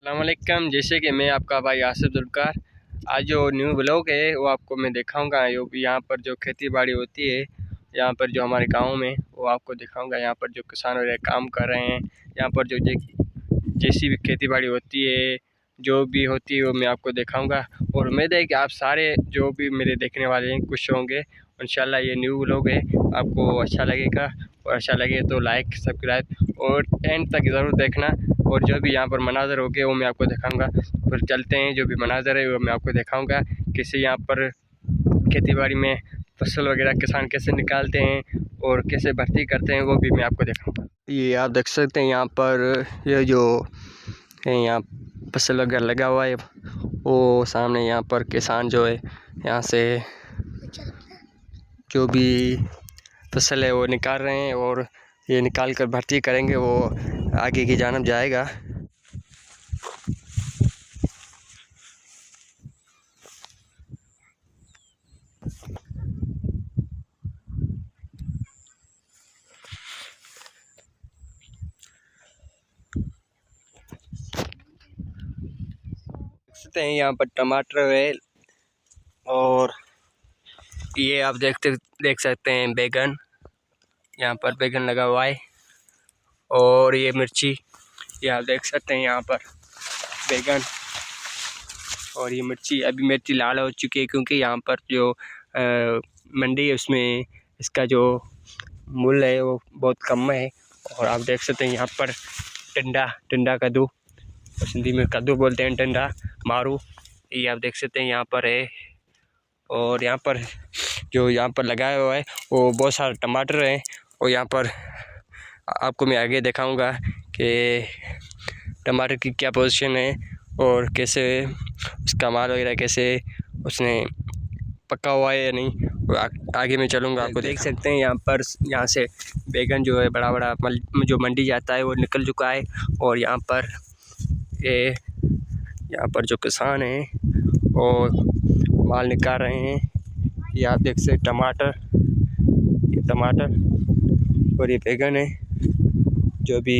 अस्सलामुअलैकुम। जैसे कि मैं आपका भाई आसिफ जुल्फ़िकार, आज जो न्यू ब्लॉग है वो आपको मैं दिखाऊंगा। यहाँ पर जो खेती बाड़ी होती है, यहाँ पर जो हमारे गांव में, वो आपको दिखाऊंगा। यहाँ पर जो किसान वगैरह काम कर रहे हैं, यहाँ पर जो जैसी भी खेती बाड़ी होती है, जो भी होती है वो मैं आपको दिखाऊंगा। और उम्मीद है कि आप सारे जो भी मेरे देखने वाले हैं खुश होंगे। इंशाल्लाह ये न्यू ब्लॉग है, आपको अच्छा लगेगा। और अच्छा लगे तो लाइक सब्सक्राइब और एंड तक ज़रूर देखना। और जो भी यहाँ पर मनाज़र हो गए वो मैं आपको दिखाऊंगा। फिर चलते हैं, जो भी मनाज़र है वो मैं आपको दिखाऊंगा। कैसे यहाँ पर खेतीबाड़ी में फसल वगैरह किसान कैसे निकालते हैं और कैसे भर्ती करते हैं, वो भी मैं आपको दिखाऊंगा। ये आप देख सकते हैं यहाँ पर ये जो है, यहाँ फसल वगैरह लगा हुआ है। वो सामने यहाँ पर किसान जो है यहाँ से जो भी फसल है वो निकाल रहे हैं, और ये निकाल कर भर्ती करेंगे, वो आगे की जानब जाएगा। देखते हैं यहाँ पर टमाटर है, और ये आप देख सकते हैं बैगन। यहाँ पर बैगन लगा हुआ है, और ये मिर्ची, ये आप देख सकते हैं यहाँ पर बैगन और ये मिर्ची। अभी मिर्ची लाल हो चुकी है, क्योंकि यहाँ पर जो मंडी है उसमें इसका जो मूल्य है वो बहुत कम है। और आप देख सकते हैं यहाँ पर टिंडा कद्दू, सिंधी में कद्दू बोलते हैं, टिंडा मारू, ये आप देख सकते हैं यहाँ पर है। और यहाँ पर जो यहाँ पर लगाया हुआ है वो बहुत सारे टमाटर हैं। और यहाँ पर आपको मैं आगे दिखाऊंगा कि टमाटर की क्या पोजीशन है और कैसे उसका माल वगैरह कैसे उसने पका हुआ है या नहीं, वो आगे मैं चलूँगा। आपको देख सकते हैं यहाँ से बैगन जो है बड़ा बड़ा जो मंडी जाता है वो निकल चुका है। और यहाँ पर जो किसान हैं और माल निकाल रहे हैं, ये आप देख सकते टमाटर और ये बैगन है जो भी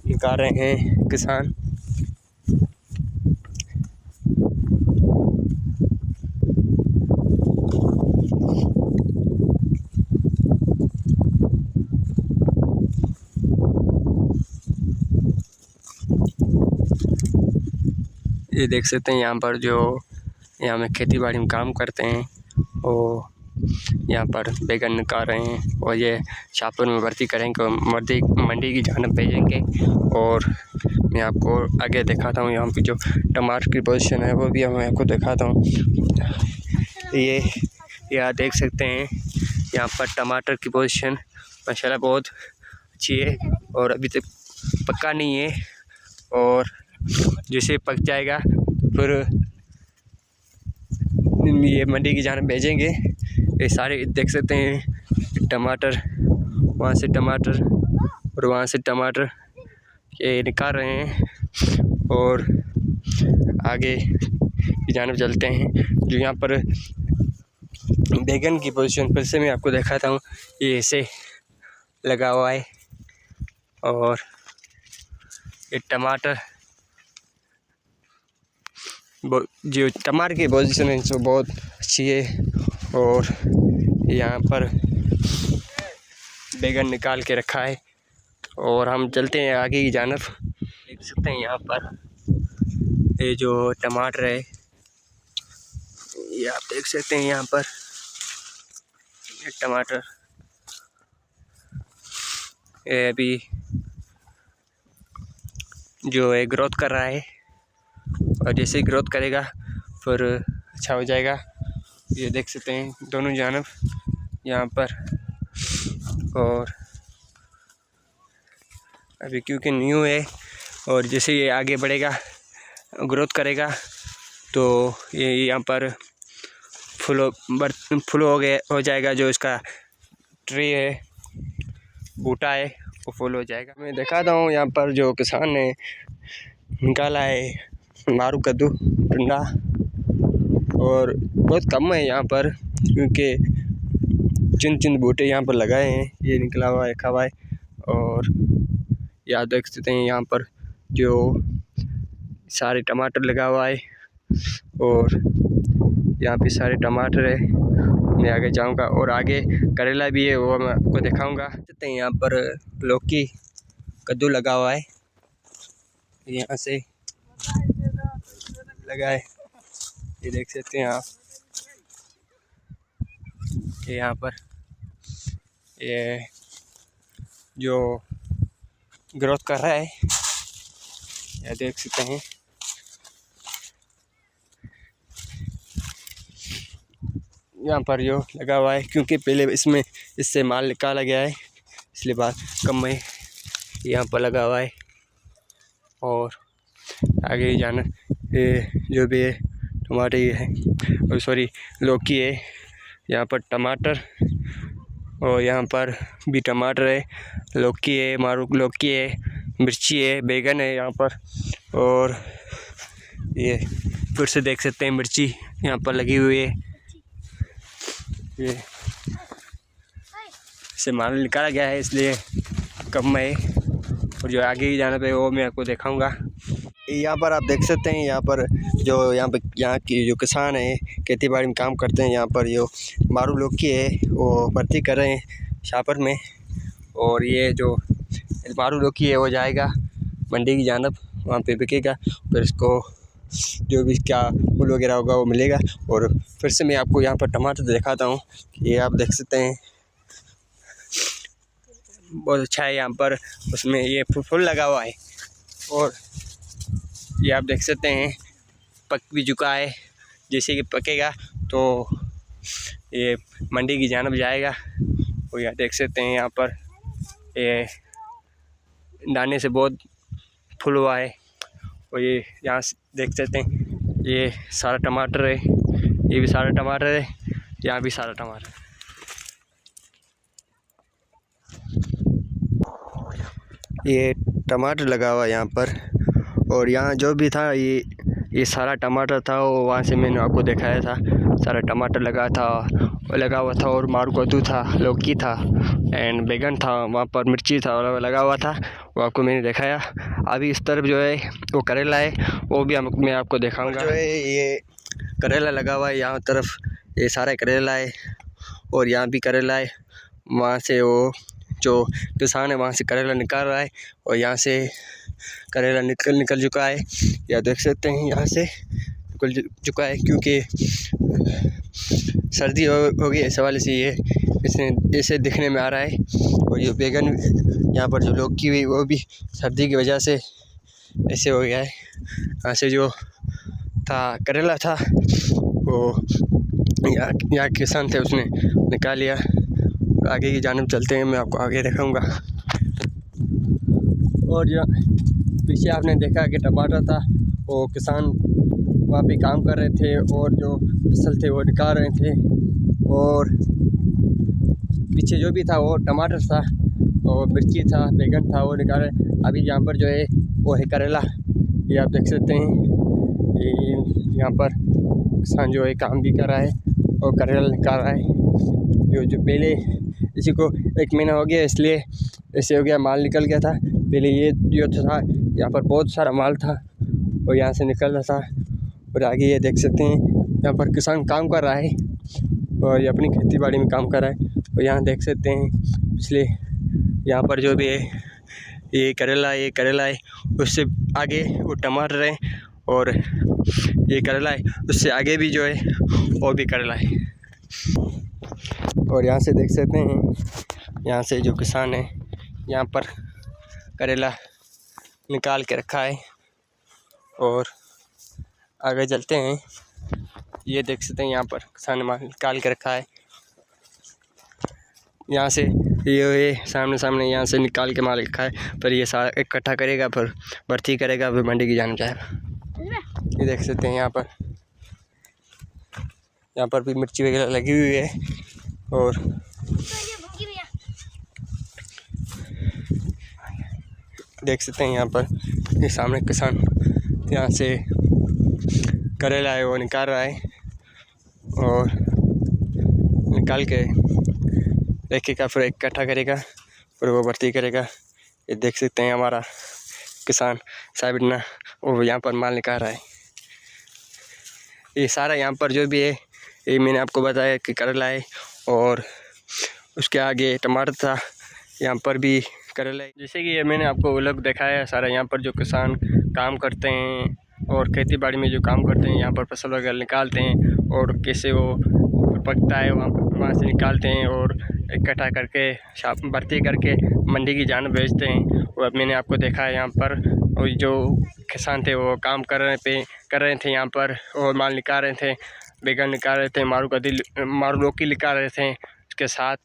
निकाल रहे हैं किसान। ये देख सकते हैं यहाँ पर जो यहाँ में खेती बाड़ी में काम करते हैं, वो यहाँ पर बैगन निकाल रहे हैं, और ये शाहपुर में भर्ती करेंगे और मंडी की जानब भेजेंगे। और मैं आपको आगे दिखाता हूँ यहाँ पे जो टमाटर की पोजीशन है वो भी मैं आपको दिखाता हूँ। ये आप देख सकते हैं यहाँ पर टमाटर की पोजीशन माशाल्लाह बहुत अच्छी है, और अभी तक पक्का नहीं है। और जैसे पक जाएगा फिर ये मंडी की जानब भेजेंगे। ये सारे देख सकते हैं टमाटर, वहाँ से टमाटर और वहाँ से टमाटर ये निकाल रहे हैं। और आगे की जानब चलते हैं। जो यहाँ पर बैगन की पोजीशन फिर से मैं आपको दिखाता हूँ, ये ऐसे लगा हुआ है। और ये टमाटर जो टमाटर की पोजीशन है वो बहुत अच्छी है। और यहाँ पर बैगन निकाल के रखा है, और हम चलते हैं आगे की जानब। देख सकते हैं यहाँ पर ये जो टमाटर है, ये आप देख सकते हैं यहाँ पर ये टमाटर ये अभी जो है ग्रोथ कर रहा है, और जैसे ही ग्रोथ करेगा फिर अच्छा हो जाएगा। ये देख सकते हैं दोनों जानब यहाँ पर। और अभी क्योंकि न्यू है, और जैसे ये आगे बढ़ेगा ग्रोथ करेगा तो ये यहाँ पर फुल हो जाएगा। जो इसका ट्री है, बूटा है, वो फुल हो जाएगा। मैं दिखाता हूँ यहाँ पर जो किसान ने निकाला है मारू कद्दू टिंडा, और बहुत कम है यहाँ पर, क्योंकि चिन बूटे यहाँ पर लगाए हैं। ये निकला हुआ है खवा है। और या देख सकते हैं यहाँ पर जो सारे टमाटर लगा हुआ है और यहाँ पे सारे टमाटर है। मैं आगे जाऊँगा और आगे करेला भी है, वो मैं आपको दिखाऊँगा। देखते हैं यहाँ पर लौकी कद्दू लगा हुआ है, यहाँ से लगा है, ये देख सकते हैं आप। ये यहाँ पर ये जो ग्रोथ कर रहा है, ये देख सकते हैं। यहाँ पर जो लगा हुआ है, क्योंकि पहले इससे माल निकाला गया है, इसलिए बात कम है। यहाँ पर लगा हुआ है और आगे जाना ये जो भी है टमाटर ये है, और सॉरी लौकी है। यहाँ पर टमाटर और यहाँ पर भी टमाटर है, लौकी है, मारू लौकी है, मिर्ची है, बैगन है यहाँ पर। और ये फिर से देख सकते हैं मिर्ची यहाँ पर लगी हुई है। ये से माल निकाला गया है, इसलिए कम है। और जो आगे ही जाना पे वो मैं आपको दिखाऊंगा। यहाँ पर आप देख सकते हैं, यहाँ की जो किसान है खेती बाड़ी में काम करते हैं, यहाँ पर जो मारू लौकी है वो भर्ती कर रहे हैं शापर में। और ये जो मारू लौकी है वो जाएगा मंडी की जानब, वहाँ पे बिकेगा, फिर इसको जो भी क्या फूल वगैरह होगा वो मिलेगा। और फिर से मैं आपको यहाँ पर टमाटर दिखाता हूँ, ये आप देख सकते हैं बहुत अच्छा है। यहाँ पर उसमें ये फूल लगा हुआ है और ये आप देख सकते हैं पक भी चुका है। जैसे कि पकेगा तो ये मंडी की जानब जाएगा। और यहाँ देख सकते हैं यहाँ पर ये दाने से बहुत फूल हुआ है। और ये यहाँ देख सकते हैं ये सारा टमाटर है, ये भी सारा टमाटर है, यहाँ भी सारा टमाटर। ये टमाटर लगा हुआ यहाँ पर, और यहाँ जो भी था ये सारा टमाटर था, वो वहाँ से मैंने आपको दिखाया था, सारा टमाटर लगा हुआ था। और मारू कद्दू था, लौकी था एंड बैगन था, वहाँ पर मिर्ची था लगा हुआ था, वो आपको मैंने दिखाया। अभी इस तरफ जो है वो करेला है, वो भी मैं आपको दिखाऊंगा। जो है ये करेला लगा हुआ है, यहाँ तरफ ये सारा करेला है और यहाँ भी करेला है। वहाँ से वो जो किसान है वहाँ से करेला निकाल रहा है और यहाँ से करेला निकल चुका है। या देख सकते हैं यहाँ से निकल चुका है, क्योंकि सर्दी हो गई इस वाले से ये इसने ऐसे दिखने में आ रहा है। और ये बैगन यहाँ पर जो लौकी हुई वो भी सर्दी की वजह से ऐसे हो गया है। यहाँ से जो था करेला था वो यहाँ किसान थे उसने निकाल लिया। आगे की जानब चलते हैं, मैं आपको आगे दिखाऊंगा। और जो पीछे आपने देखा कि टमाटर था, वो किसान वहाँ पे काम कर रहे थे और जो फसल थे वो निकाल रहे थे। और पीछे जो भी था वो टमाटर था और मिर्ची था, बैगन था, वो निकाल रहे। अभी यहाँ पर जो है वो है करेला, ये आप देख सकते हैं। यहाँ पर किसान जो है काम भी कर रहा है और करेला निकाल रहा है। जो पहले इसी को 1 महीना हो गया इसलिए ऐसे हो गया, माल निकल गया था। पहले ये जो था यहाँ पर बहुत सारा माल था और यहाँ से निकल रहा था। और आगे ये देख सकते हैं यहाँ पर किसान काम कर रहा है और ये अपनी खेती बाड़ी में काम कर रहा है। और यहाँ देख सकते हैं पिछले यहाँ पर जो भी है ये करेला है, उससे आगे वो टमाटर है और ये करेला है, उससे आगे भी जो है वो भी करेला है। और यहाँ से देख सकते हैं यहाँ से जो किसान है यहाँ पर करेला निकाल के रखा है। और आगे चलते हैं, ये देख सकते हैं यहाँ पर किसान ने माल निकाल के रखा है। यहाँ से ये सामने यहाँ से निकाल के माल रखा है, पर ये सारा इकट्ठा करेगा, फिर भर्ती करेगा, फिर मंडी की जानब जाएगा। ये देख सकते हैं यहाँ पर भी मिर्ची वगैरह लगी हुई है। और देख सकते हैं यहाँ पर ये सामने किसान यहाँ से करेला है वो निकाल रहा है और निकाल के रखेगा, फिर इकट्ठा करेगा, फिर वो भर्ती करेगा। ये देख सकते हैं हमारा किसान साहब ना वो यहाँ पर माल निकाल रहा है। ये सारा यहाँ पर जो भी है ये मैंने आपको बताया कि करेला है, और उसके आगे टमाटर था, यहाँ पर भी करेला है। जैसे कि ये मैंने आपको वो लोग दिखाया है सारा, यहाँ पर जो किसान काम करते हैं और खेती बाड़ी में जो काम करते हैं, यहाँ पर फसल वगैरह निकालते हैं और कैसे वो पकता है वहाँ से निकालते हैं और इकट्ठा करके भर्ती करके मंडी की जान भेजते हैं। और मैंने आपको देखा है यहाँ पर, और जो किसान थे वो काम कर रहे थे यहाँ पर, और माल निकाल रहे थे, बैगन निकाल रहे थे, मारू लौकी निकाल रहे थे उसके साथ।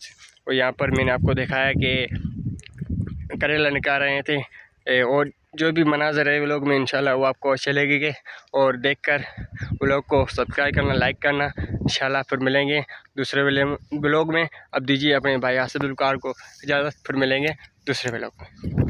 और यहाँ पर मैंने आपको दिखाया कि करेला निकाल रहे थे। और जो भी मनाज़र है वो लोग में इंशाल्लाह वो आपको अच्छे लगेंगे, और देखकर वो लोग को सब्सक्राइब करना, लाइक करना। इंशाल्लाह फिर मिलेंगे दूसरे ब्लॉग में। अब दीजिए अपने भाई आसिफ गुलकार को इजाज़त, फिर मिलेंगे दूसरे ब्लॉग में।